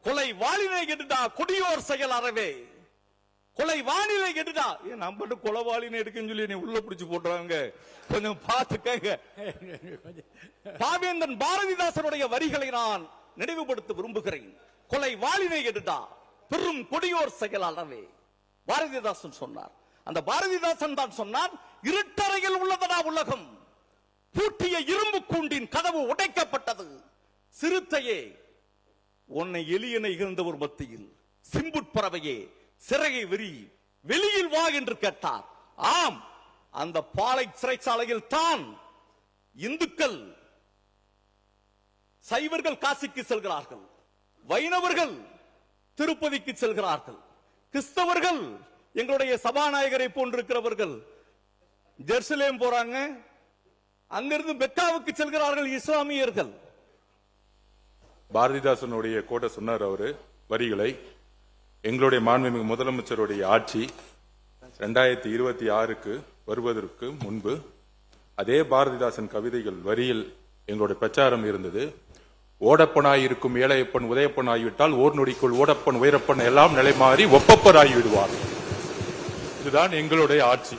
கொலை வாளினை கெட்டுட்டா கொடியோர் செயல் அறவே. கொலை வானிலை கெட்டுட்டா நம்ம கொலவாளினை எடுக்குன்னு சொல்லி நீ உள்ள பிடிச்சு போட்டுறாங்க. கொஞ்சம் பார்த்துக்கங்க. பாவேந்தன் பாரதிதாசனுடைய வரிகளை நான் நினைவுபடுத்த விரும்புகிறேன். கொலை வாளினை கெட்டுட்டா பெரும் கொடியோர் செயல் அறவே. பாரதிதாசன் சொன்னார். அந்த பாரதிதாசன் தான் சொன்னார், இருட்டறையில் உள்ளதடா உலகம், பூட்டிய இரும்பு கூண்டின் கதவு உடைக்கப்பட்டது. சிறுத்தையே, உன்னை எலியனை இகழ்ந்த ஒரு மத்தியில் சிம்புட்பறவையே சிறையை விரி, வெளியில் வா என்று கேட்டார். ஆம், அந்த பாலை சிறைச்சாலையில் தான் இந்துக்கள், சைவர்கள் காசிக்கு செல்கிறார்கள், வைணவர்கள் திருப்பதிக்கு செல்கிறார்கள், கிறிஸ்தவர்கள் எங்களுடைய சபாநாயகரை போன்றிருக்கிறவர்கள் ஜெருசலேம் போறாங்க, அங்கிருந்து மெக்காவுக்கு செல்கிறார்கள் இஸ்லாமியர்கள். பாரதிதாசனுடைய கோட்டை சொன்னார் அவரு வரிகளை. எங்களுடைய மாண்புமிகு முதலமைச்சருடைய ஆட்சி 2026க்கு வருவதற்கு முன்பு அதே பாரதிதாசன் கவிதைகள் வரியில் எங்களுடைய பிரச்சாரம் இருந்தது. ஓடப்பனாய் இருக்கும் ஏழையப்பன் உதயப்பன் ஆகிவிட்டால் ஓர் நொடிக்குள் ஓடப்பன் உயரப்பன் எல்லாம் நிலை மாறி ஒப்பப்பர் ஆகிவிடுவார். இதுதான் எங்களுடைய ஆட்சி.